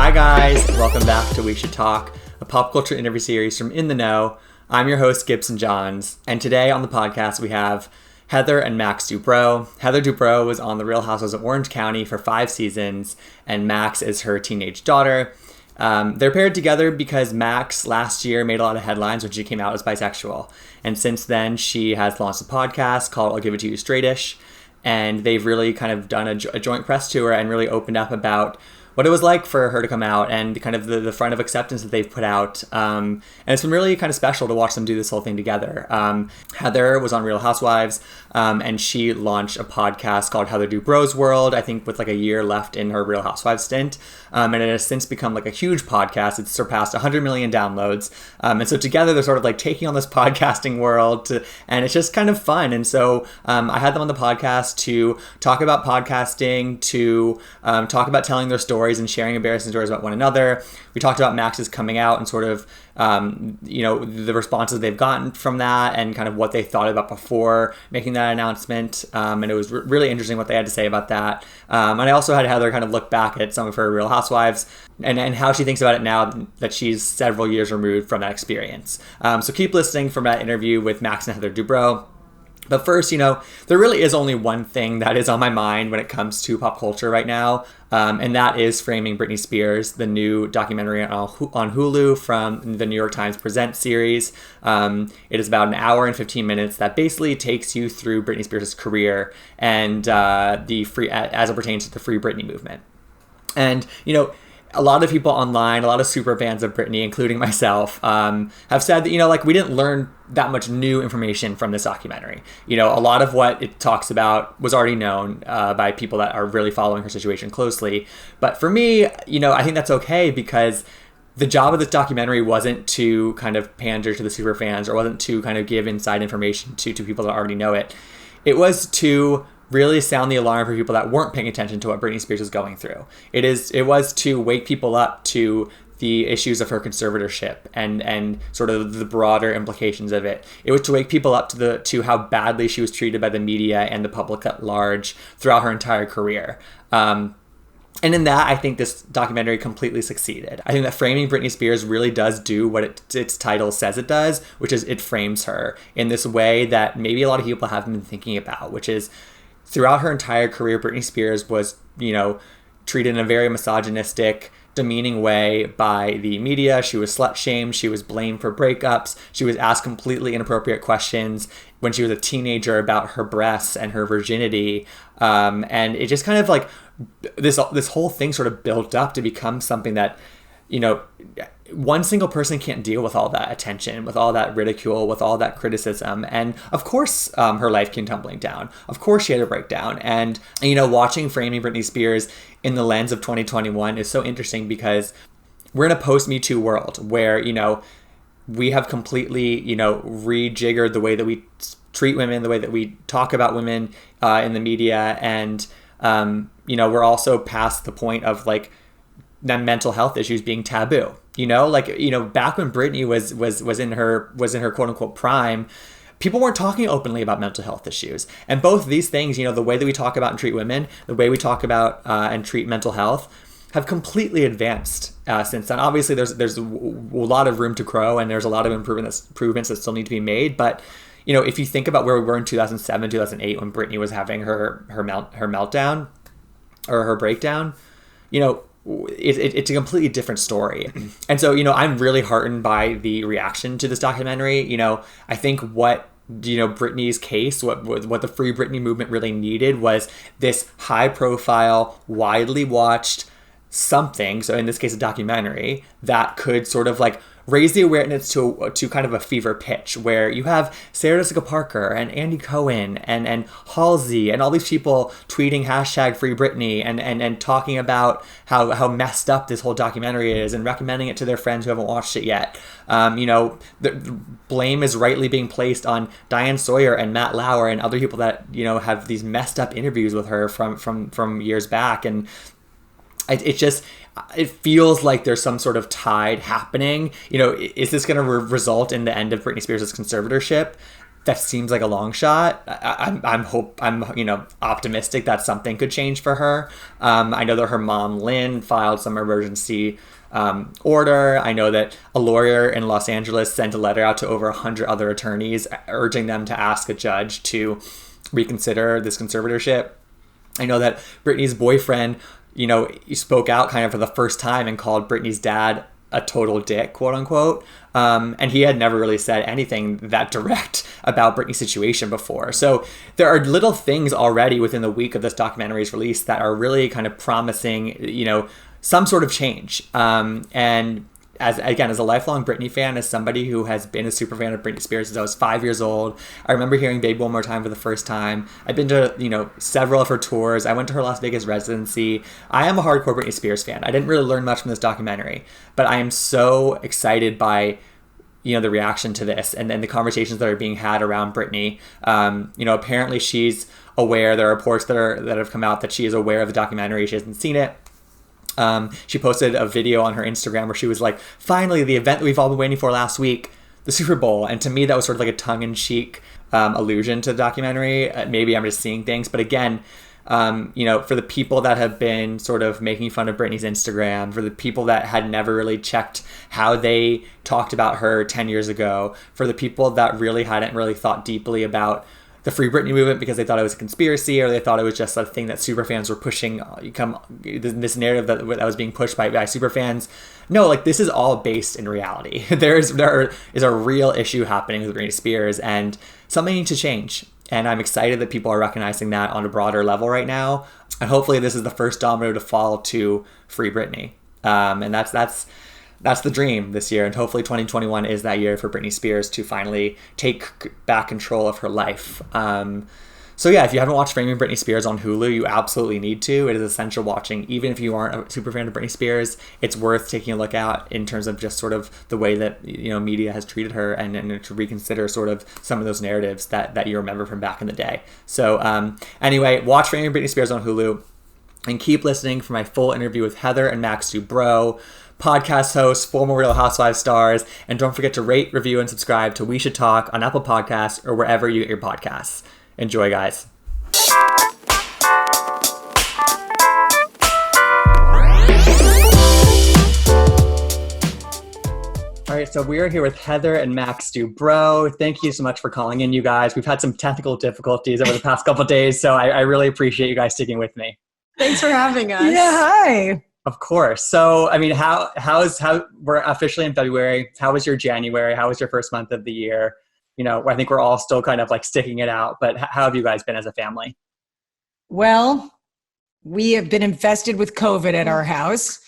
Hi guys, welcome back to We Should Talk, a pop culture interview series from In the Know. I'm your host, Gibson Johns, and today on the podcast we have Heather and Max Dubrow. Heather Dubrow was on The Real Housewives of Orange County for 5 seasons, and Max is her teenage daughter. They're paired together because Max last year made a lot of headlines when she came out as bisexual, and since then she has launched a podcast called I'll Give It To You Straightish, and they've really kind of done a joint press tour and really opened up about what it was like for her to come out and kind of the front of acceptance that they've put out. And it's been really kind of special to watch them do this whole thing together. Heather was on Real Housewives, and she launched a podcast called Heather Dubrow's World, I think with like a year left in her Real Housewives stint. And it has since become like a huge podcast. It's surpassed 100 million downloads. And so together they're sort of like taking on this podcasting world and it's just kind of fun. And so I had them on the podcast to talk about podcasting, to talk about telling their stories and sharing embarrassing stories about one another. We talked about Max's coming out and sort of, the responses they've gotten from that and kind of what they thought about before making that announcement. And it was really interesting what they had to say about that. And I also had Heather kind of look back at some of her Real Housewives and how she thinks about it now that she's several years removed from that experience. So keep listening from that interview with Max and Heather Dubrow. But first, there really is only one thing that is on my mind when it comes to pop culture right now, and that is Framing Britney Spears, the new documentary on Hulu from the New York Times Presents series. It is about an hour and 15 minutes that basically takes you through Britney Spears' career and as it pertains to the Free Britney movement. And, a lot of people online, a lot of super fans of Britney, including myself, have said that, we didn't learn that much new information from this documentary. A lot of what it talks about was already known by people that are really following her situation closely. But for me, I think that's okay because the job of this documentary wasn't to kind of pander to the super fans or wasn't to kind of give inside information to people that already know it. It was to really sound the alarm for people that weren't paying attention to what Britney Spears was going through. It was to wake people up to the issues of her conservatorship and sort of the broader implications of it. It was to wake people up to how badly she was treated by the media and the public at large throughout her entire career. And in that, I think this documentary completely succeeded. I think that Framing Britney Spears really does do what its title says it does, which is it frames her in this way that maybe a lot of people haven't been thinking about, which is throughout her entire career, Britney Spears was, treated in a very misogynistic, demeaning way by the media. She was slut-shamed. She was blamed for breakups. She was asked completely inappropriate questions when she was a teenager about her breasts and her virginity. And it just kind of like this whole thing sort of built up to become something that, one single person can't deal with all that attention, with all that ridicule, with all that criticism. And of course, her life came tumbling down. Of course, she had a breakdown. And, watching Framing Britney Spears in the lens of 2021 is so interesting because we're in a post-Me Too world where, we have completely, rejiggered the way that we treat women, the way that we talk about women in the media. And, we're also past the point of like, mental health issues being taboo, back when Britney was in her quote unquote prime, people weren't talking openly about mental health issues. And both these things, the way that we talk about and treat women, the way we talk about and treat mental health have completely advanced since then. Obviously there's a lot of room to grow and there's a lot of improvements that still need to be made. But, if you think about where we were in 2007, 2008, when Britney was having her meltdown or her breakdown, it's a completely different story. And so, I'm really heartened by the reaction to this documentary. I think what, Britney's case, what the Free Britney movement really needed was this high profile, widely watched something. So in this case, a documentary that could sort of like raise the awareness to kind of a fever pitch where you have Sarah Jessica Parker and Andy Cohen and Halsey and all these people tweeting hashtag Free Britney and talking about how messed up this whole documentary is and recommending it to their friends who haven't watched it yet. The blame is rightly being placed on Diane Sawyer and Matt Lauer and other people that, have these messed up interviews with her from years back. And it feels like there's some sort of tide happening. Is this going to result in the end of Britney Spears' conservatorship? that seems like a long shot. I'm optimistic that something could change for her. I know that her mom, Lynn, filed some emergency order. I know that a lawyer in Los Angeles sent a letter out to over 100 other attorneys urging them to ask a judge to reconsider this conservatorship. I know that Britney's boyfriend, he spoke out kind of for the first time and called Britney's dad a total dick, quote unquote. And he had never really said anything that direct about Britney's situation before. So there are little things already within the week of this documentary's release that are really kind of promising, some sort of change. And as a lifelong Britney fan, as somebody who has been a super fan of Britney Spears since I was 5 years old, I remember hearing Baby One More Time for the first time. I've been to, several of her tours. I went to her Las Vegas residency. I am a hardcore Britney Spears fan. I didn't really learn much from this documentary, but I am so excited by, the reaction to this and then the conversations that are being had around Britney. Apparently she's aware. There are reports that have come out that she is aware of the documentary. She hasn't seen it. She posted a video on her Instagram where she was like, finally, the event that we've all been waiting for last week, the Super Bowl. And to me, that was sort of like a tongue-in-cheek allusion to the documentary. Maybe I'm just seeing things. But again, for the people that have been sort of making fun of Britney's Instagram, for the people that had never really checked how they talked about her 10 years ago, for the people that really hadn't really thought deeply about the Free Britney movement because they thought it was a conspiracy or they thought it was just a thing that superfans were pushing, this narrative that was being pushed by superfans. No, this is all based in reality. There is a real issue happening with Britney Spears and something needs to change. And I'm excited that people are recognizing that on a broader level right now. And hopefully this is the first domino to fall to Free Britney. And that's the dream this year. And hopefully 2021 is that year for Britney Spears to finally take back control of her life. So yeah, if you haven't watched Framing Britney Spears on Hulu, you absolutely need to. It is essential watching. Even if you aren't a super fan of Britney Spears, it's worth taking a look at in terms of just sort of the way that, media has treated her and to reconsider sort of some of those narratives that you remember from back in the day. So anyway, watch Framing Britney Spears on Hulu and keep listening for my full interview with Heather and Max Dubrow, podcast hosts, former Real Housewives stars, and don't forget to rate, review, and subscribe to We Should Talk on Apple Podcasts or wherever you get your podcasts. Enjoy, guys. All right, so we are here with Heather and Max Dubrow. Thank you so much for calling in, you guys. We've had some technical difficulties over the past couple of days, so I really appreciate you guys sticking with me. Thanks for having us. Yeah, hi. Of course. So, I mean, how we're officially in February. How was your January? How was your first month of the year? I think we're all still kind of sticking it out, but how have you guys been as a family? Well, we have been infested with COVID at our house.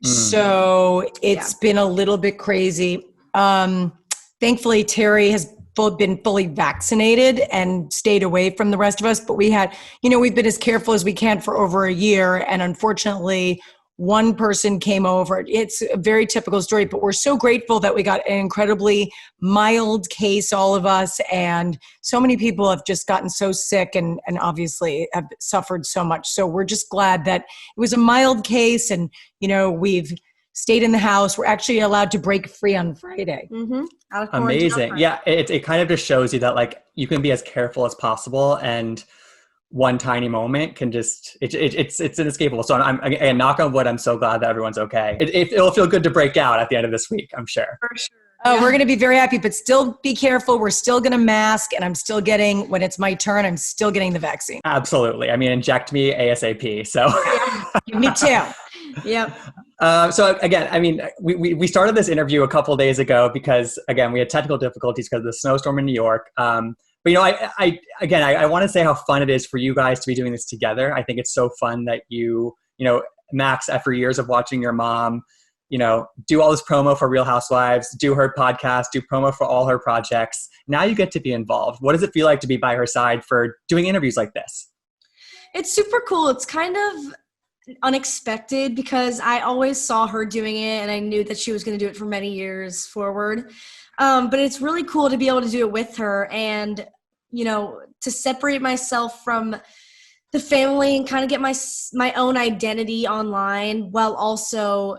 So it's been a little bit crazy. Thankfully, Terry has been fully vaccinated and stayed away from the rest of us, but we had, we've been as careful as we can for over a year. And unfortunately, one person came over. It's a very typical story, but we're so grateful that we got an incredibly mild case, all of us. And so many people have just gotten so sick and obviously have suffered so much. So we're just glad that it was a mild case and, we've stayed in the house. We're actually allowed to break free on Friday. Mm-hmm. Amazing. Yeah. It kind of just shows you that you can be as careful as possible and one tiny moment can just it's inescapable. So I'm again, knock on wood, I'm so glad that everyone's okay. It'll feel good to break out at the end of this week, I'm sure. For sure. Oh, we're going to be very happy, but still be careful. We're still going to mask, and I'm still getting, when it's my turn, I'm still getting the vaccine. Absolutely. I mean, inject me ASAP. So me too. Yep. So again, I mean, we started this interview a couple of days ago because again, we had technical difficulties because of the snowstorm in New York. But I want to say how fun it is for you guys to be doing this together. I think it's so fun that Max, after years of watching your mom, do all this promo for Real Housewives, do her podcast, do promo for all her projects. Now you get to be involved. What does it feel like to be by her side for doing interviews like this? It's super cool. It's kind of unexpected because I always saw her doing it and I knew that she was going to do it for many years forward. But it's really cool to be able to do it with her and, to separate myself from the family and kind of get my own identity online while also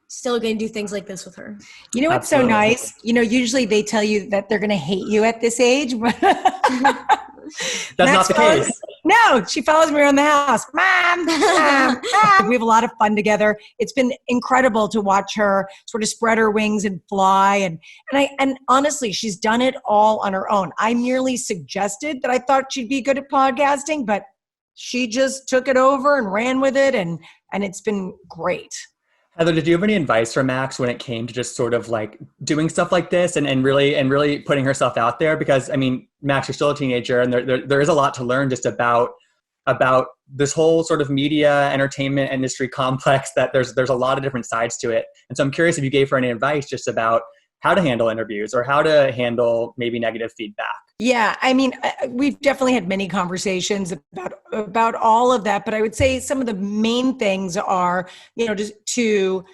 still going to do things like this with her. You know what's Absolutely. so nice? You know, usually they tell you that they're going to hate you at this age, but That's not the case. No, she follows me around the house. Mom, mom, mom. We have a lot of fun together. It's been incredible to watch her sort of spread her wings and fly. And honestly, she's done it all on her own. I merely suggested that I thought she'd be good at podcasting, but she just took it over and ran with it. And it's been great. Heather, did you have any advice for Max when it came to just sort of like doing stuff like this and really putting herself out there? Because I mean, Max, you're still a teenager, and there is a lot to learn just about this whole sort of media entertainment industry complex. That there's a lot of different sides to it. And so I'm curious if you gave her any advice just about how to handle interviews or how to handle maybe negative feedback. Yeah, I mean, we've definitely had many conversations about all of that, but I would say some of the main things are, you know, just to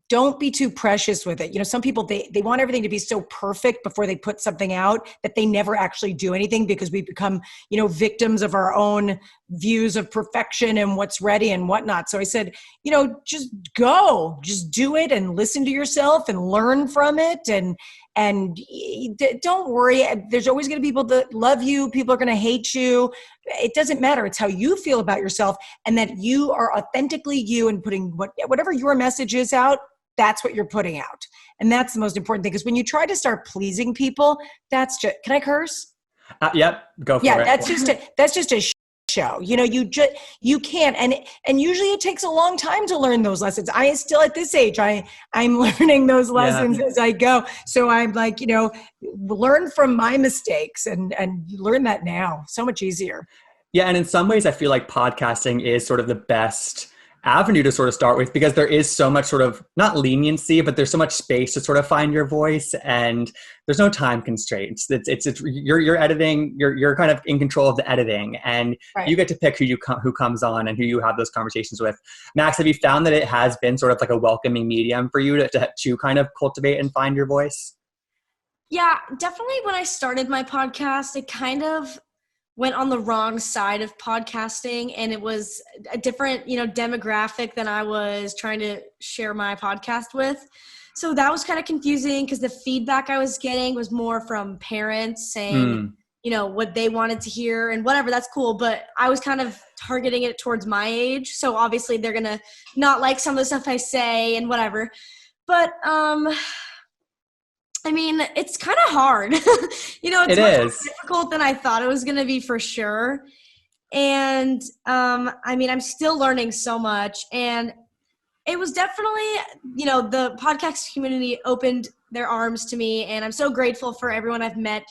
don't be too precious with it. You know, some people, they want everything to be so perfect before they put something out that they never actually do anything, because we become, you know, victims of our own views of perfection and what's ready and whatnot. So I said, you know, just do it and listen to yourself and learn from it. And don't worry. There's always going to be people that love you. People are going to hate you. It doesn't matter. It's how you feel about yourself, and that you are authentically you and putting whatever your message is out. That's what you're putting out. And that's the most important thing. Because when you try to start pleasing people, that's just, can I curse? Yep. Go for it. Yeah, that's just a show. You know, you can't. And usually it takes a long time to learn those lessons. I still at this age, I'm learning those lessons as I go. So I'm like, you know, learn from my mistakes and learn that now. So much easier. Yeah. And in some ways, I feel like podcasting is sort of the best avenue to sort of start with, because there is so much sort of not leniency, but there's so much space to sort of find your voice, and there's no time constraints. It's you're editing, you're kind of in control of the editing, and you get to pick who comes on and who you have those conversations with. Max, have you found that it has been sort of like a welcoming medium for you to kind of cultivate and find your voice? Yeah, definitely. When I started my podcast, it kind of went on the wrong side of podcasting, and it was a different, you know, demographic than I was trying to share my podcast with. So that was kind of confusing, because the feedback I was getting was more from parents saying, you know, what they wanted to hear and whatever, that's cool. But I was kind of targeting it towards my age. So obviously they're going to not like some of the stuff I say and whatever. But, I mean, it's kind of hard. You know, it's much more difficult than I thought it was going to be, for sure. And, I mean, I'm still learning so much. And it was definitely, you know, the podcast community opened their arms to me. And I'm so grateful for everyone I've met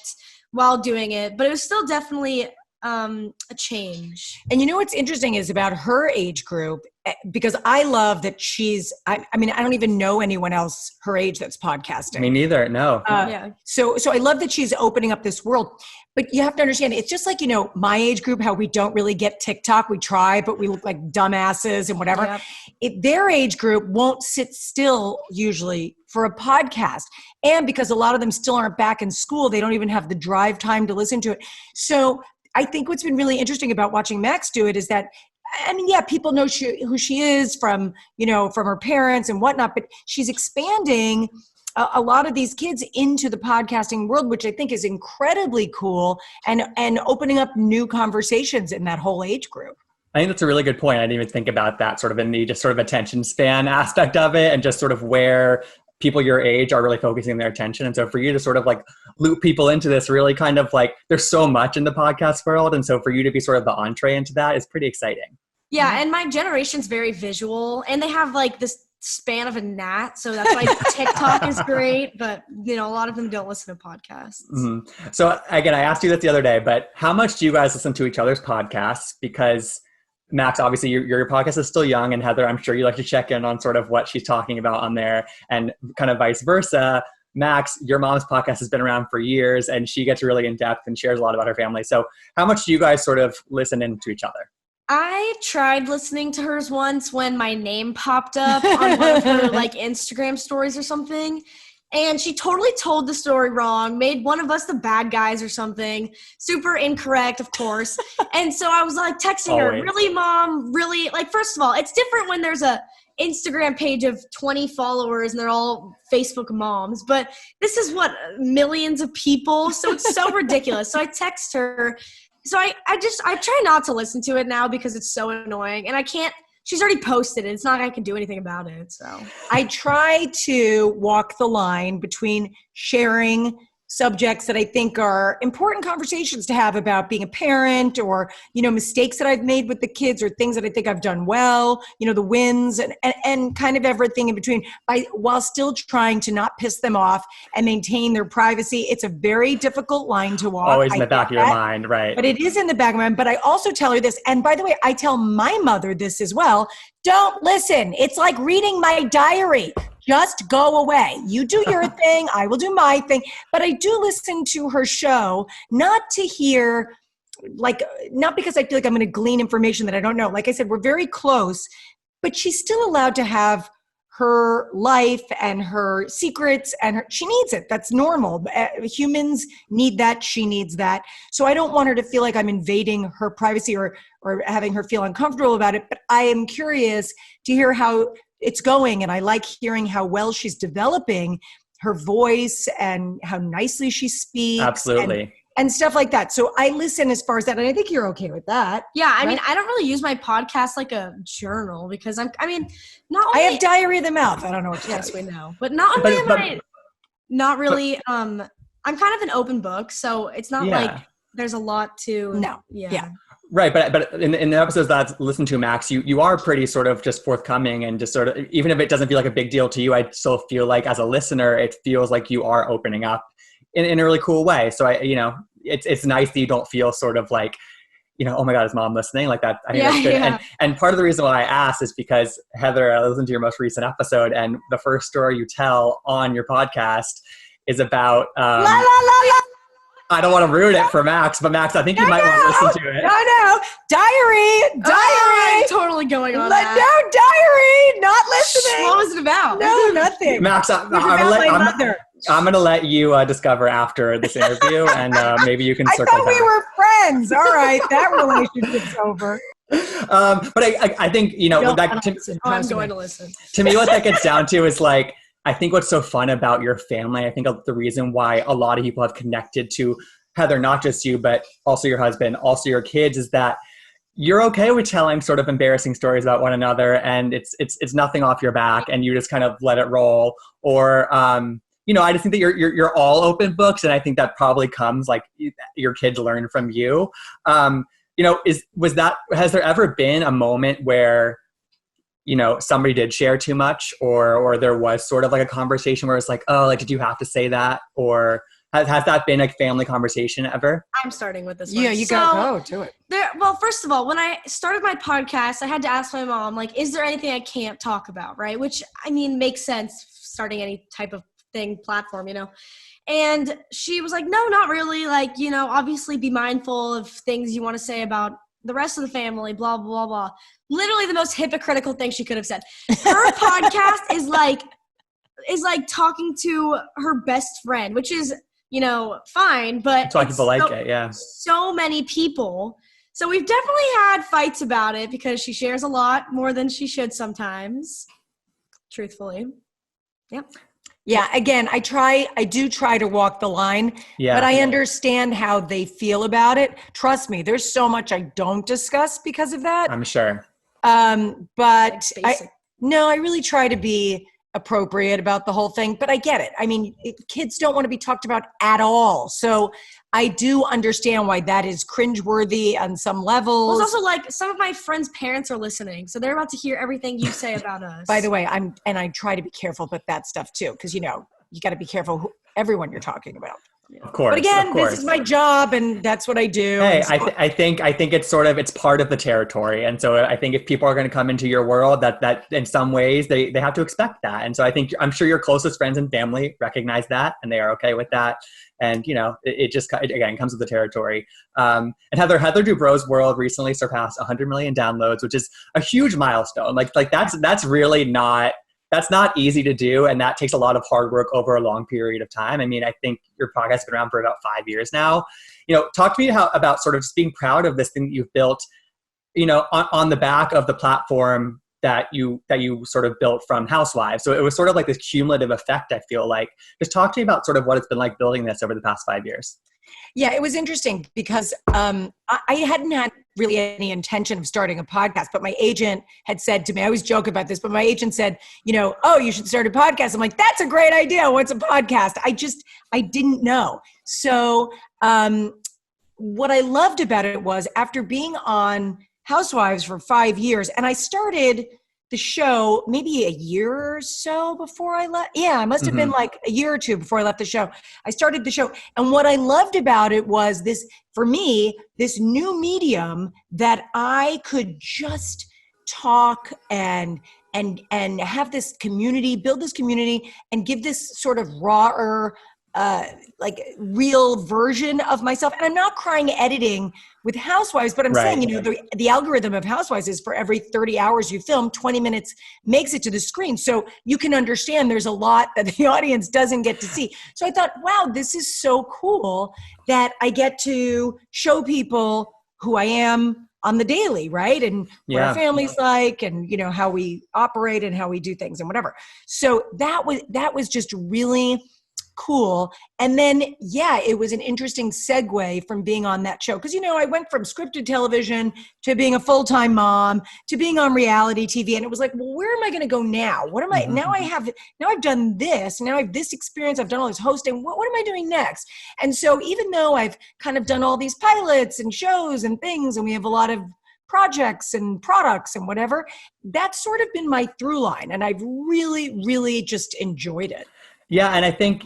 while doing it. But it was still definitely a change. And you know what's interesting is about her age group, because I love that I mean, I don't even know anyone else her age that's podcasting. Me neither. No. So I love that she's opening up this world. But you have to understand, it's just like, you know, my age group, how we don't really get TikTok. We try, but we look like dumbasses and whatever. Yep. Their age group won't sit still usually for a podcast. And because a lot of them still aren't back in school, they don't even have the drive time to listen to it. So I think what's been really interesting about watching Max do it is that, I mean, yeah, people know who she is from, you know, from her parents and whatnot, but she's expanding a lot of these kids into the podcasting world, which I think is incredibly cool, and opening up new conversations in that whole age group. I think that's a really good point. I didn't even think about that sort of in the just sort of attention span aspect of it, and just sort of where people your age are really focusing their attention. And so for you to sort of like loop people into this, really kind of like, there's so much in the podcast world. And so for you to be sort of the entree into that is pretty exciting. Yeah. And my generation's very visual, and they have like this span of a gnat. So that's why TikTok is great. But, you know, a lot of them don't listen to podcasts. Mm-hmm. So again, I asked you this the other day, but how much do you guys listen to each other's podcasts? Because Max, obviously your podcast is still young, and Heather, I'm sure you like to check in on sort of what she's talking about on there, and kind of vice versa. Max, your mom's podcast has been around for years, and she gets really in depth and shares a lot about her family. So how much do you guys sort of listen into each other? I tried listening to hers once when my name popped up on one of her like Instagram stories or something. And she totally told the story wrong, made one of us the bad guys or something. Super incorrect, of course. And so I was like texting her, really, Mom? Really? Like, first of all, it's different when there's a Instagram page of 20 followers and they're all Facebook moms, but this is what, millions of people. So it's so ridiculous. So I text her. So I try not to listen to it now because it's so annoying, and I can't. She's already posted it. It's not like I can do anything about it. So I try to walk the line between sharing subjects that I think are important conversations to have about being a parent, or, mistakes that I've made with the kids, or things that I think I've done well, the wins and kind of everything in between, while still trying to not piss them off and maintain their privacy. It's a very difficult line to walk. Always in the back of your mind, right? But it is in the back of my mind. But I also tell her this, and by the way, I tell my mother this as well. Don't listen. It's like reading my diary. Just go away. You do your thing. I will do my thing. But I do listen to her show, not to hear, not because I feel like I'm going to glean information that I don't know. Like I said, we're very close, but she's still allowed to have her life and her secrets, and she needs it. That's normal. Humans need that. She needs that. So I don't want her to feel like I'm invading her privacy or having her feel uncomfortable about it. But I am curious to hear how it's going. And I like hearing how well she's developing her voice and how nicely she speaks. Absolutely. And stuff like that. So I listen as far as that. And I think you're okay with that. Yeah. I mean, I don't really use my podcast like a journal because not only I have diarrhea of the mouth. I don't know what to yes, tell you. we know. But not only am I not really, I'm kind of an open book. So it's not like there's a lot to. No. Yeah. Right, but in the episodes that I listened to, Max, you are pretty sort of just forthcoming and just sort of, even if it doesn't feel like a big deal to you, I still feel like as a listener, it feels like you are opening up in a really cool way. So it's nice that you don't feel sort of like, oh my God, is mom listening? Like that. I think that's good. Yeah. And part of the reason why I asked is because, Heather, I listened to your most recent episode, and the first story you tell on your podcast is about La la la la. I don't want to ruin it for Max, but Max, I think you might want to listen to it. No. Diary. I'm totally going on that. No, diary. Not listening. What was it about? No, nothing. Max, I'm going to let you discover after this interview, and maybe you can circle back. I thought we were friends. All right, that relationship's over. But I think, I'm going to listen. To me, what that gets down to is like, I think what's so fun about your family, I think the reason why a lot of people have connected to Heather, not just you, but also your husband, also your kids, is that you're okay with telling sort of embarrassing stories about one another, and it's nothing off your back, and you just kind of let it roll. Or, I just think that you're all open books, and I think that probably comes like your kids learn from you. Has there ever been a moment where somebody did share too much, or there was sort of like a conversation where it's like, oh, like, did you have to say that? Or has that been a family conversation ever? I'm starting with this one. Yeah, you got to go to it. Well, first of all, when I started my podcast, I had to ask my mom, like, is there anything I can't talk about, right? Which, I mean, makes sense starting any type of platform. And she was like, no, not really. Like, obviously be mindful of things you want to say about the rest of the family, blah, blah, blah. Literally the most hypocritical thing she could have said. Her podcast is like talking to her best friend, which is, fine, but that's why people like it. Yeah. So many people. So we've definitely had fights about it because she shares a lot more than she should sometimes, truthfully. Yep. Yeah. Again, I do try to walk the line, but I understand how they feel about it. Trust me, there's so much I don't discuss because of that. I'm sure. But I really try to be appropriate about the whole thing, but I get it. I mean, kids don't want to be talked about at all. So I do understand why that is cringeworthy on some levels. Well, it's also like some of my friends' parents are listening, so they're about to hear everything you say about us. By the way, I try to be careful with that stuff too, because you got to be careful everyone you're talking about. Of course. But again, this is my job, and that's what I do. Hey, I think it's part of the territory, and so I think if people are going to come into your world, that in some ways they have to expect that, and so I'm sure your closest friends and family recognize that, and they are okay with that, and it just again comes with the territory. And Heather Dubrow's world recently surpassed 100 million downloads, which is a huge milestone. Like that's really not. That's not easy to do, and that takes a lot of hard work over a long period of time. I mean, I think your podcast has been around for about 5 years now. Talk to me about sort of just being proud of this thing that you've built, on the back of the platform you sort of built from Housewives. So it was sort of like this cumulative effect, I feel like. Just talk to me about sort of what it's been like building this over the past 5 years. Yeah, it was interesting because I hadn't had really any intention of starting a podcast, but my agent had said to me, I always joke about this, but my agent said, oh, you should start a podcast. I'm like, that's a great idea. What's a podcast? I didn't know. So what I loved about it was after being on Housewives for 5 years, and I started the show maybe a year or so before I left. Yeah, it must have been like a year or two before I left the show. I started the show. And what I loved about it was this, for me, this new medium that I could just talk and have this community, build this community and give this sort of rawer, like real version of myself. And I'm not crying editing with Housewives, but I'm saying, the algorithm of Housewives is for every 30 hours you film, 20 minutes makes it to the screen. So you can understand there's a lot that the audience doesn't get to see. So I thought, wow, this is so cool that I get to show people who I am on the daily, right? And what our family's like, and how we operate and how we do things and whatever. So that was just really cool. And then, it was an interesting segue from being on that show. Cause I went from scripted television to being a full-time mom to being on reality TV. And it was like, well, where am I going to go now? What am I, now I've done this, now I have this experience. I've done all this hosting. What am I doing next? And so even though I've kind of done all these pilots and shows and things, and we have a lot of projects and products and whatever, that's sort of been my through line. And I've really, really just enjoyed it. Yeah, and I think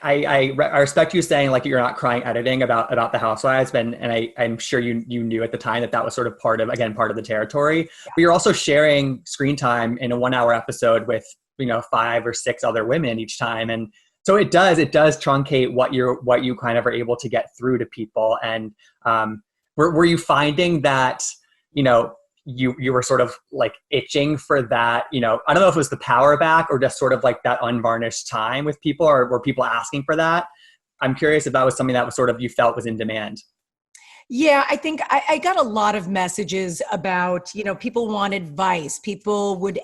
I respect you saying like you're not crying editing about the Housewives, and I'm sure you knew at the time that was sort of part of the territory. Yeah. But you're also sharing screen time in a 1 hour episode with 5 or 6 other women each time, and so it does truncate what you kind of are able to get through to people. And were you finding that you were sort of like itching for that, I don't know if it was the power back or just sort of like that unvarnished time with people, or were people asking for that? I'm curious if that was something that was sort of you felt was in demand. Yeah, I think I got a lot of messages about, people want advice. People would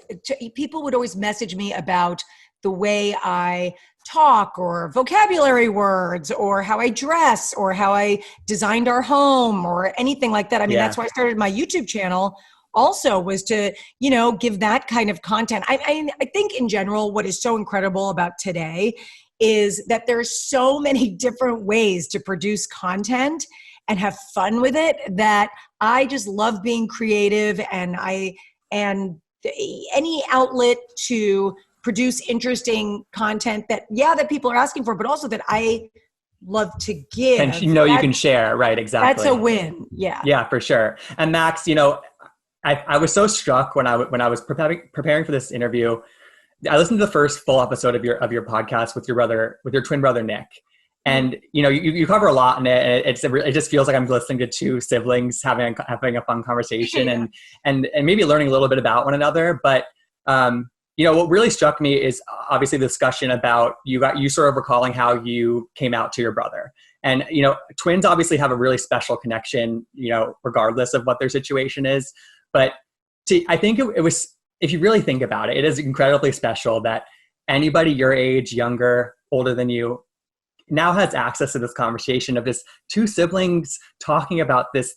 always message me about the way I talk or vocabulary words or how I dress or how I designed our home or anything like that. I mean, that's why I started my YouTube channel also, was to, give that kind of content. I think in general, what is so incredible about today is that there's so many different ways to produce content and have fun with it, that I just love being creative, and any outlet to produce interesting content that people are asking for, but also that I love to give. And you can share, right? Exactly. That's a win. Yeah. Yeah, for sure. And Max, I was so struck when I was preparing for this interview. I listened to the first full episode of your podcast with your twin brother Nick, and you cover a lot in it. And it just feels like I'm listening to two siblings having a fun conversation and maybe learning a little bit about one another. But what really struck me is obviously the discussion about you sort of recalling how you came out to your brother. And, twins obviously have a really special connection, regardless of what their situation is. But I think it was, if you really think about it, it is incredibly special that anybody your age, younger, older than you, now has access to this conversation of just two siblings talking about this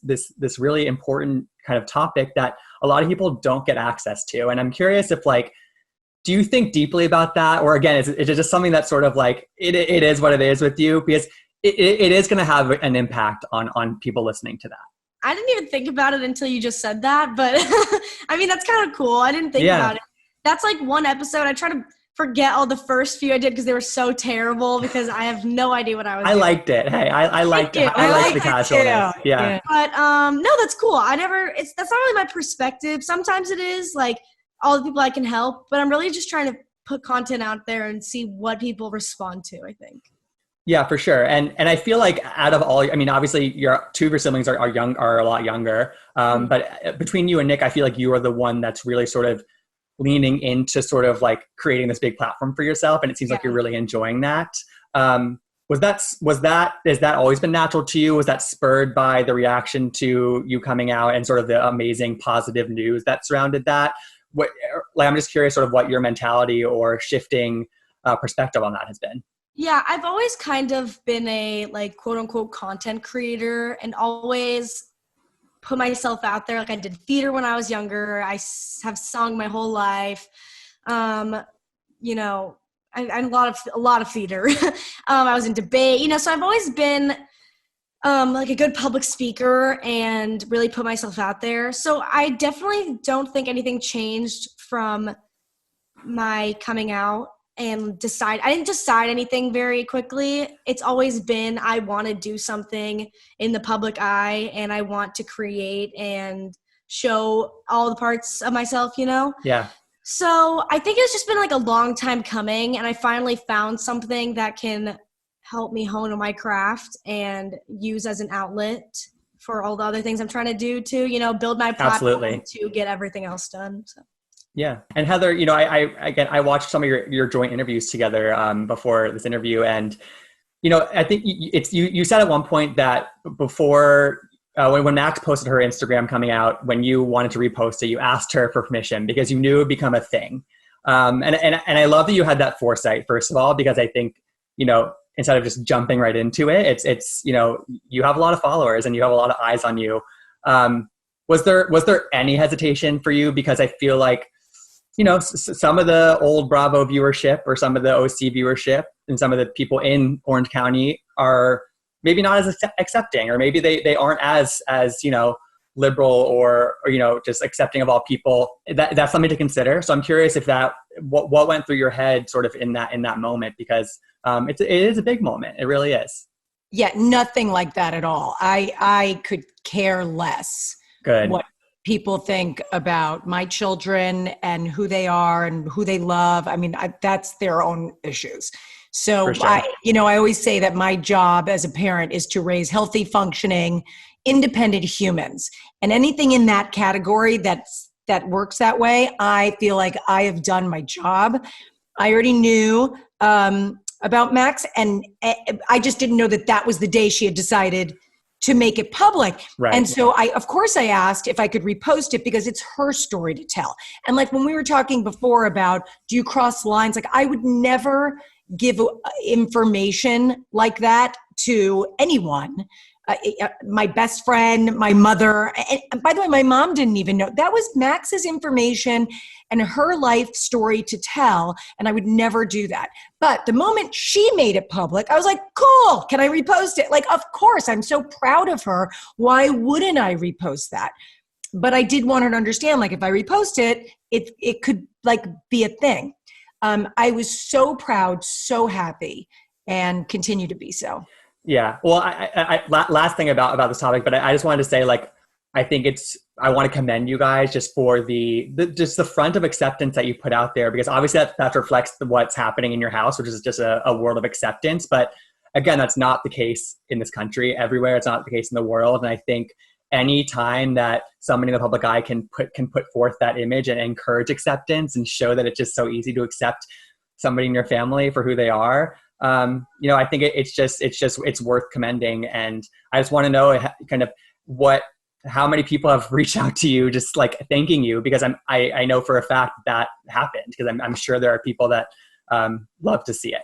really important kind of topic that a lot of people don't get access to. And I'm curious if do you think deeply about that? Or again, is it just something that's sort of like, it is what it is with you? Because it is going to have an impact on people listening to that. I didn't even think about it until you just said that, but I mean, that's kind of cool. I didn't think about it. That's like one episode. I try to forget all the first few I did because they were so terrible, because I have no idea what I was doing. I liked it. Hey, I liked it. I liked the casualness. Yeah. But no, that's cool. that's not really my perspective. Sometimes it is like all the people I can help, but I'm really just trying to put content out there and see what people respond to, I think. Yeah, for sure. And I feel like out of all, I mean, obviously your two of your siblings are a lot younger. But between you and Nick, I feel like you are the one that's really sort of leaning into sort of like creating this big platform for yourself. And it seems like you're really enjoying that. Has that always been natural to you? Was that spurred by the reaction to you coming out and sort of the amazing positive news that surrounded that? I'm just curious sort of what your mentality or shifting perspective on that has been. Yeah, I've always kind of been a like quote unquote content creator and always put myself out there. Like I did theater when I was younger. I have sung my whole life. You know, I a lot of theater. I was in debate, you know, so I've always been like a good public speaker and really put myself out there. So I definitely don't think anything changed from my coming out and I didn't decide anything very quickly. It's always been, I want to do something in the public eye and I want to create and show all the parts of myself, you know? Yeah. So I think it's just been like a long time coming and I finally found something that can help me hone on my craft and use as an outlet for all the other things I'm trying to do to, you know, build my platform to get everything else done. So. Yeah. And Heather, you know, I watched some of your joint interviews together before this interview. And, you know, I think you said at one point that before, when Max posted her Instagram coming out, when you wanted to repost it, you asked her for permission because you knew it would become a thing. And I love that you had that foresight, first of all, because I think, you know, instead of just jumping right into it, it's, you know, you have a lot of followers and you have a lot of eyes on you. Was there any hesitation for you? Because I feel like, you know, some of the old Bravo viewership or some of the OC viewership and some of the people in Orange County are maybe not as accepting, or maybe they aren't as, you know, liberal or, you know, just accepting of all people. That's something to consider. So I'm curious if what went through your head sort of in that moment, because it is a big moment. It really is. Yeah, nothing like that at all. I could care less. Good. What people think about my children and who they are and who they love. I mean, that's their own issues. So Sure. I always say that my job as a parent is to raise healthy, functioning, independent humans. And anything in that category that works that way, I feel like I have done my job. I already knew about Max, and I just didn't know that was the day she had decided to make it public. Right. And so I asked if I could repost it because it's her story to tell. And like when we were talking before about, do you cross lines? Like I would never give information like that to anyone. My best friend, my mother, and by the way, my mom didn't even know. That was Max's information and her life story to tell, and I would never do that. But the moment she made it public, I was like, cool, can I repost it? Like, of course, I'm so proud of her. Why wouldn't I repost that? But I did want her to understand, like, if I repost it, it could, like, be a thing. I was so proud, so happy, and continue to be so. Yeah. Well, last thing about this topic, but I just wanted to say, like, I want to commend you guys just for just the front of acceptance that you put out there, because obviously that reflects what's happening in your house, which is just a world of acceptance. But again, that's not the case in this country. Everywhere, it's not the case in the world. And I think any time that somebody in the public eye can put forth that image and encourage acceptance and show that it's just so easy to accept somebody in your family for who they are, you know, I think it's worth commending. And I just want to know kind of how many people have reached out to you, just like thanking you, because I know for a fact that happened, because I'm sure there are people that love to see it.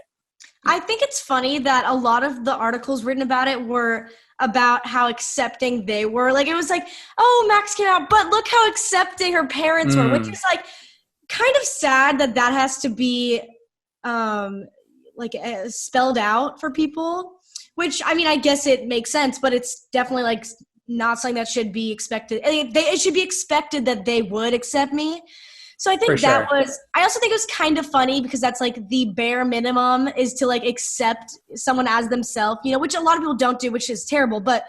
I think it's funny that a lot of the articles written about it were about how accepting they were. Like, it was like, oh, Max came out, but look how accepting her parents were, which is like kind of sad that has to be spelled out for people, which, I mean, I guess it makes sense, but it's definitely like not something that should be expected. It should be expected that they would accept me. So I think I also think it was kind of funny because that's like the bare minimum is to like accept someone as themselves, you know, which a lot of people don't do, which is terrible, but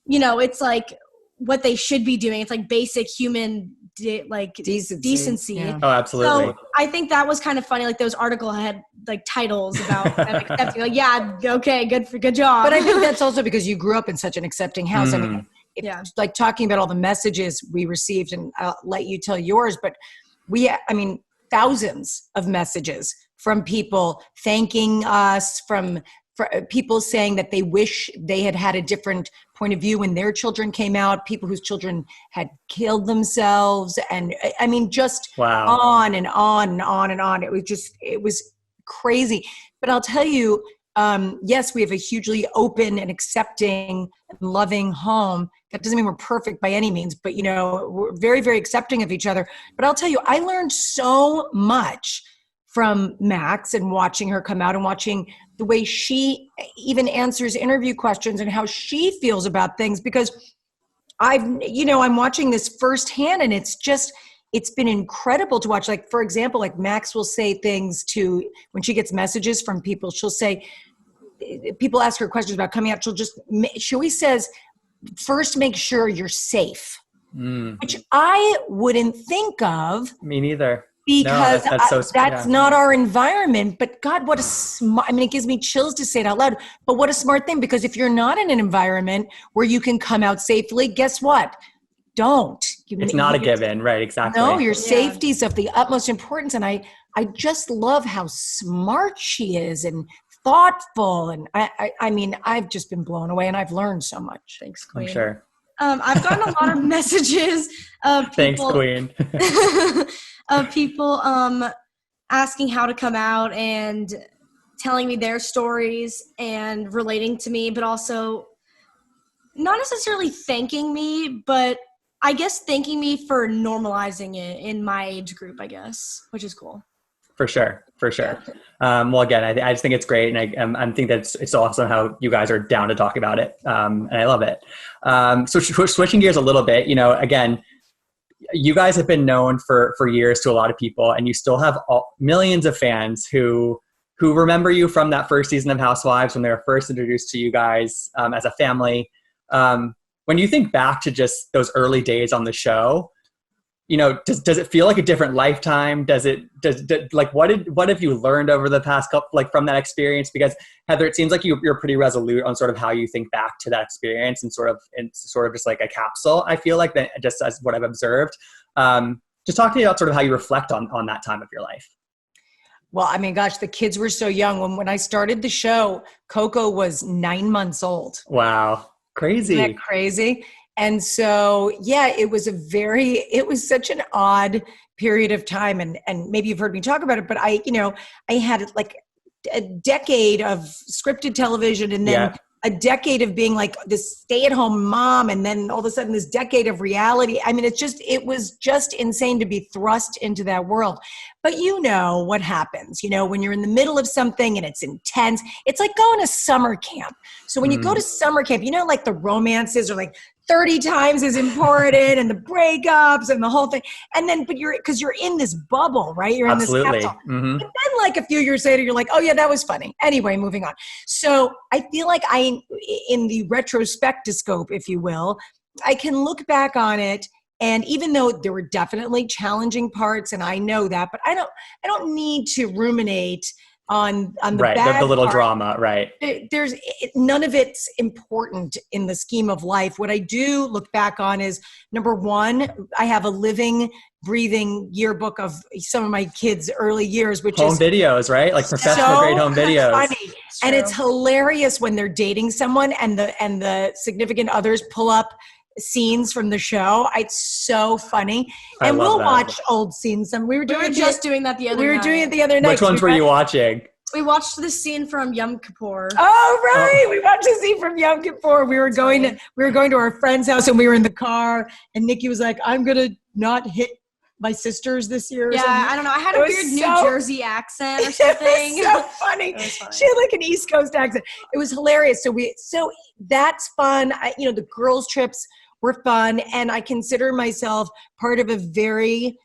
you know, it's like what they should be doing. It's like basic human decency. Yeah. Oh, absolutely. So I think that was kind of funny. Like those articles had like titles about them accepting, like, yeah, okay, good job. But I think that's also because you grew up in such an accepting house. I mean, like talking about all the messages we received, and I'll let you tell yours, but thousands of messages from people thanking us, from people saying that they wish they had had a different point of view when their children came out, people whose children had killed themselves. And I mean, just Wow. on and on and on and on. It was crazy. But I'll tell you, yes, we have a hugely open and accepting and loving home. That doesn't mean we're perfect by any means, but we're very, very accepting of each other. But I'll tell you, I learned so much from Max and watching her come out and watching the way she even answers interview questions and how she feels about things, because I'm watching this firsthand, and it's been incredible to watch. Like, for example, like Max will say things when she gets messages from people, she'll say, people ask her questions about coming out. She always says, first, make sure you're safe, which I wouldn't think of. Me neither. Because no, that's not our environment. But God, what a smart, it gives me chills to say it out loud, but what a smart thing. Because if you're not in an environment where you can come out safely, guess what? Don't. It's not a given, right? Exactly. No, your safety is of the utmost importance. And I just love how smart she is and thoughtful. And I've just been blown away, and I've learned so much. Thanks, Queen. I'm sure. I've gotten a lot of messages of people. Thanks, Queen. Of people asking how to come out and telling me their stories and relating to me, but also not necessarily thanking me, but I guess thanking me for normalizing it in my age group, I guess, which is cool. For sure. Well, again, I just think it's great, and I think that it's awesome how you guys are down to talk about it, and I love it. So switching gears a little bit, again, you guys have been known for years to a lot of people, and you still have millions of fans who remember you from that first season of Housewives when they were first introduced to you guys as a family. When you think back to just those early days on the show, does it feel like a different lifetime? What have you learned over the past couple, from that experience? Because Heather, it seems like you're pretty resolute on sort of how you think back to that experience, and sort of just like a capsule. I feel like that, just as what I've observed. Just talk to me about sort of how you reflect on that time of your life. Well, gosh, the kids were so young. When I started the show, Coco was 9 months old. Wow. Crazy. Isn't that crazy? And so, yeah, it was such an odd period of time. And maybe you've heard me talk about it, but I had like a decade of scripted television, and then a decade of being like this stay-at-home mom. And then all of a sudden this decade of reality. It was just insane to be thrust into that world. But what happens, when you're in the middle of something and it's intense, it's like going to summer camp. So when you go to summer camp, like the romances are like 30 times as important, and the breakups and the whole thing. And then, because you're in this bubble, right? You're in this capsule. Mm-hmm. And then like a few years later, you're like, oh yeah, that was funny. Anyway, moving on. So I feel like in the retrospectoscope, if you will, I can look back on it. And even though there were definitely challenging parts, and I know that, but I don't need to ruminate on the bad the little part. drama, right? There's none of it's important in the scheme of life. What I do look back on is, number one, I have a living, breathing yearbook of some of my kids' early years, which home is videos, right? Like professional grade home videos. Funny. And it's hilarious when they're dating someone and the significant others pull up scenes from the show. It's so funny. And we'll watch old scenes. We were just doing that the other night. We were doing it the other night. Which ones were you watching? We watched the scene from Yom Kippur. Oh, right. We watched the scene from Yom Kippur. We were going to our friend's house, and we were in the car, and Nikki was like, I'm going to not hit my sisters this year. Yeah, I don't know. I had a weird New Jersey accent or something. It was so funny. She had like an East Coast accent. It was hilarious. So that's fun. The girls' trips were fun, and I consider myself part of a very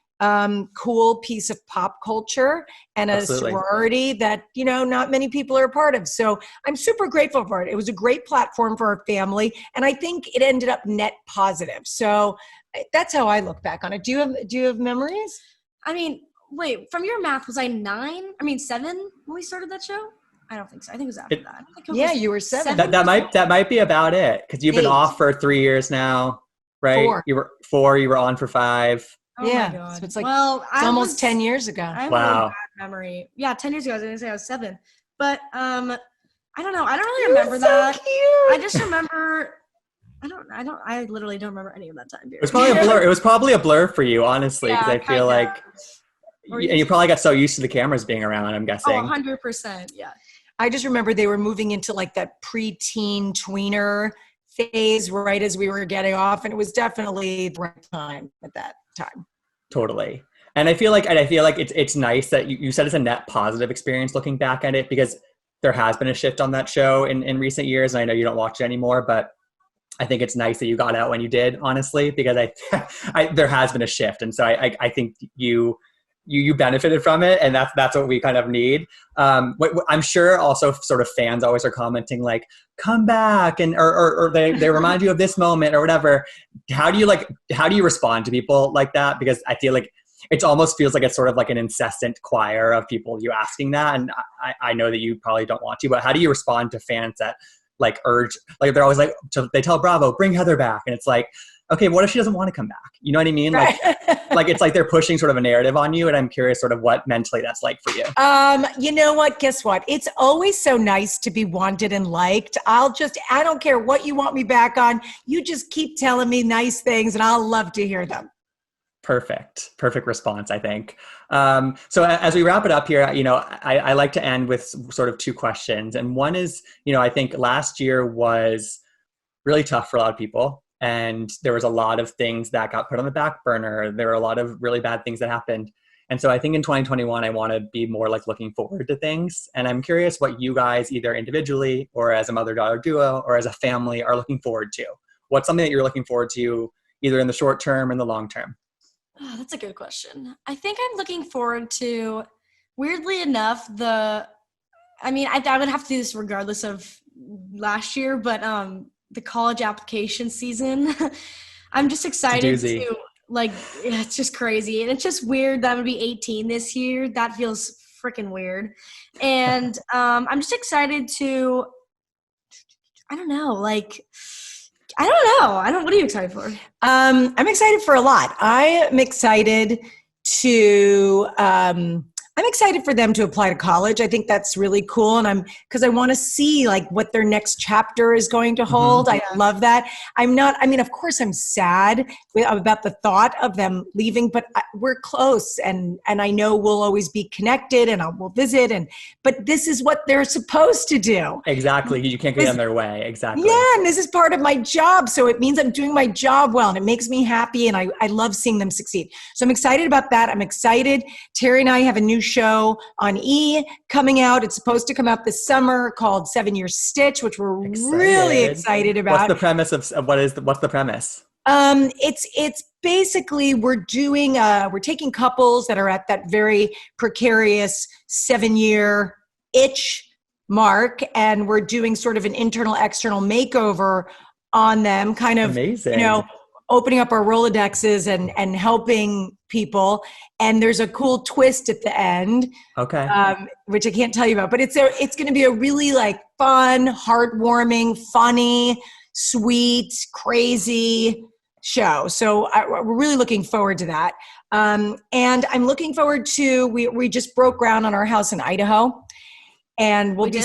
cool piece of pop culture and a sorority that, not many people are a part of. So I'm super grateful for it. It was a great platform for our family, and I think it ended up net positive. So that's how I look back on it. Do you have memories? Wait, from your math, was I 7 when we started that show? I don't think so. I think it was after that. You were 7. That might be about it, because you've been off for 3 years now, right? 4. You were 4. You were on for 5. Oh my God. So it's like it's almost 10 years ago. I have a really bad memory. Yeah, 10 years ago. I was going to say I was 7, but I don't know. I don't really remember that. So cute. I just remember. I literally don't remember any of that time period. It was probably a blur. It was probably a blur for you, honestly, because I feel like, and you probably got so used to the cameras being around, I'm guessing. Oh, 100%. Yeah. I just remember they were moving into like that preteen tweener phase right as we were getting off. And it was definitely the right time at that time. Totally. And I feel like it's nice that you said it's a net positive experience looking back at it, because there has been a shift on that show in recent years. And I know you don't watch it anymore, but I think it's nice that you got out when you did, honestly, because there has been a shift. And so I think you benefited from it, and that's what we kind of need. I'm sure also sort of fans always are commenting like, come back, and or they remind you of this moment or whatever. How do you respond to people like that? Because I feel like it almost feels like it's sort of like an incessant choir of people you asking that. And I know that you probably don't want to, but how do you respond to fans that like urge, like they're always like, they tell Bravo, bring Heather back. And it's like, okay, what if she doesn't want to come back? You know what I mean? Like, like it's like they're pushing sort of a narrative on you. And I'm curious sort of what mentally that's like for you. You know what? Guess what? It's always so nice to be wanted and liked. I don't care what you want me back on. You just keep telling me nice things and I'll love to hear them. Perfect response, I think. So as we wrap it up here, I like to end with sort of two questions. And one is, I think last year was really tough for a lot of people. And there was a lot of things that got put on the back burner. There were a lot of really bad things that happened. And so I think in 2021, I want to be more like looking forward to things. And I'm curious what you guys, either individually or as a mother-daughter duo or as a family, are looking forward to. What's something that you're looking forward to either in the short term or in the long term? Oh, that's a good question. I think I'm looking forward to, weirdly enough, I would have to do this regardless of last year, but the college application season. I'm just excited to, it's just crazy. And it's just weird that I'm going to be 18 this year. That feels freaking weird. And I'm just excited to, I don't know. What are you excited for? I'm excited for a lot. I'm excited for them to apply to college. I think that's really cool. And because I want to see like what their next chapter is going to hold. Mm-hmm. I love that. Of course I'm sad about the thought of them leaving, but we're close and I know we'll always be connected and we'll visit. But this is what they're supposed to do. Exactly. You can't get in their way. Exactly. Yeah. And this is part of my job. So it means I'm doing my job well and it makes me happy. And I love seeing them succeed. So I'm excited about that. I'm excited. Terry and I have a new show on E coming out. It's supposed to come out this summer called 7 Year Stitch, which we're really excited about. What's the premise what's the premise? It's basically we're taking couples that are at that very precarious 7-year itch mark, and we're doing sort of an internal external makeover on them, kind of amazing. Opening up our Rolodexes and helping people. And there's a cool twist at the end, okay, which I can't tell you about, but it's going to be a really like fun, heartwarming, funny, sweet, crazy show. So we're really looking forward to that. And I'm looking forward to, we just broke ground on our house in Idaho. And we'll be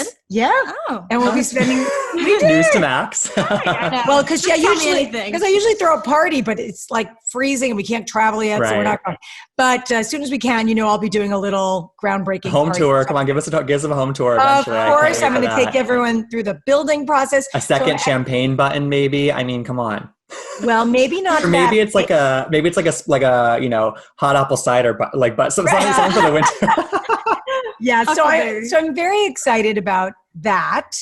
spending news to Max. Well, because I usually throw a party, but it's like freezing and we can't travel yet, so we're not going. But as soon as we can, I'll be doing a little groundbreaking home tour. Come on, give us a home tour. Eventually. Of course, I'm going to take everyone through the building process. A second champagne button, maybe. I mean, come on. Well, maybe not. Or maybe it's like a hot apple cider, but something for the winter. Yeah, so I'm very excited about that.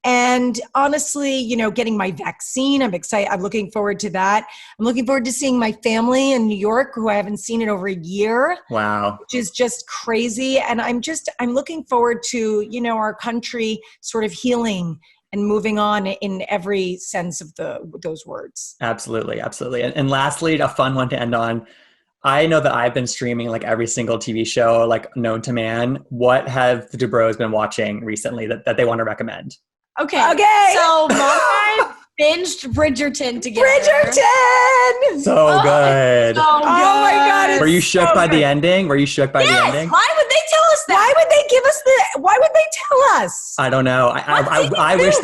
And honestly, getting my vaccine, I'm excited. I'm looking forward to that. I'm looking forward to seeing my family in New York, who I haven't seen in over a year. Wow. Which is just crazy. And I'm looking forward to, our country sort of healing and moving on in every sense of those words. Absolutely. Absolutely. And lastly, a fun one to end on. I know that I've been streaming like every single TV show like known to man. What have the Dubrows been watching recently that they want to recommend? Okay. So Mom and I binged Bridgerton together. Bridgerton! So good. Oh my God. Were you shook by the ending? Yes. Why would they tell us that? Why would they give us why would they tell us? I don't know. I wish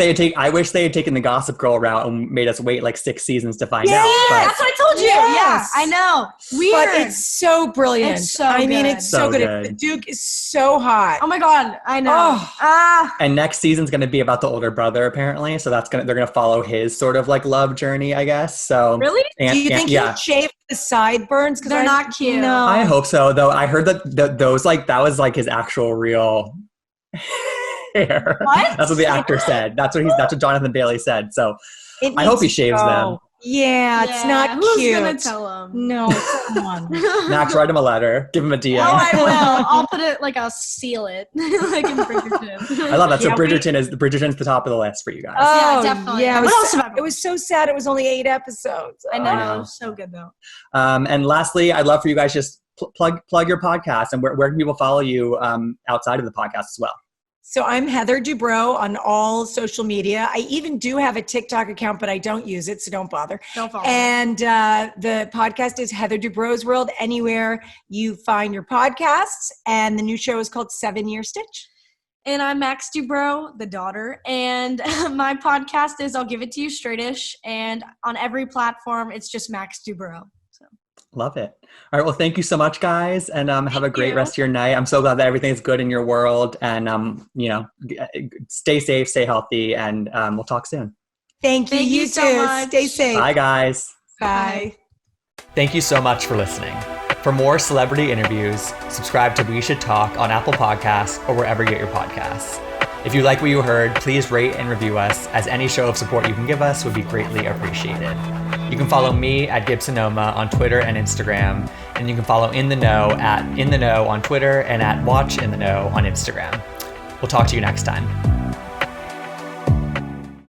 they had taken the Gossip Girl route and made us wait like 6 seasons to find out. Yeah, But that's what I told you. Yes. Yeah, I know. Weird. But it's so brilliant. It's so I mean, good. it's so good. The Duke is so hot. Oh my God, I know. Oh. and next season's going to be about the older brother apparently. So they're going to follow his sort of like love journey, I guess. So Really? Do you think he shaved the sideburns? Because They're not cute. No. I hope so. Though I heard that those like that was like his actual real hair. What? That's what the actor said. That's what Jonathan Bailey said. So I hope he shaves them. Yeah, it's not Who's cute. gonna tell him? No, someone. Max, write him a letter. Give him a DM. Oh, I will. I'll put it I'll seal it like in Bridgerton. I love that. So Yeah, Bridgerton's the top of the list for you guys. Yeah, definitely. Yeah, What else have I it was so sad. It was only 8 episodes. I know. I know. It was so good though. And lastly, I'd love for you guys just plug your podcast and where can people follow you outside of the podcast as well? So I'm Heather Dubrow on all social media. I even do have a TikTok account, but I don't use it, so don't bother. Don't follow. And the podcast is Heather Dubrow's World, anywhere you find your podcasts. And the new show is called 7 Year Stitch. And I'm Max Dubrow, the daughter. And my podcast is I'll Give It to You Straightish. And on every platform, it's just Max Dubrow. So. Love it. All right. Well, thank you so much, guys. And have a great rest of your night. I'm so glad that everything is good in your world. And, stay safe, stay healthy, and we'll talk soon. Thank you. You so too. much. Stay safe. Bye, guys. Bye. Thank you so much for listening. For more celebrity interviews, subscribe to We Should Talk on Apple Podcasts or wherever you get your podcasts. If you like what you heard, please rate and review us, as any show of support you can give us would be greatly appreciated. You can follow me at Gibsonoma on Twitter and Instagram, and you can follow In The Know at In The Know on Twitter and at Watch In The Know on Instagram. We'll talk to you next time.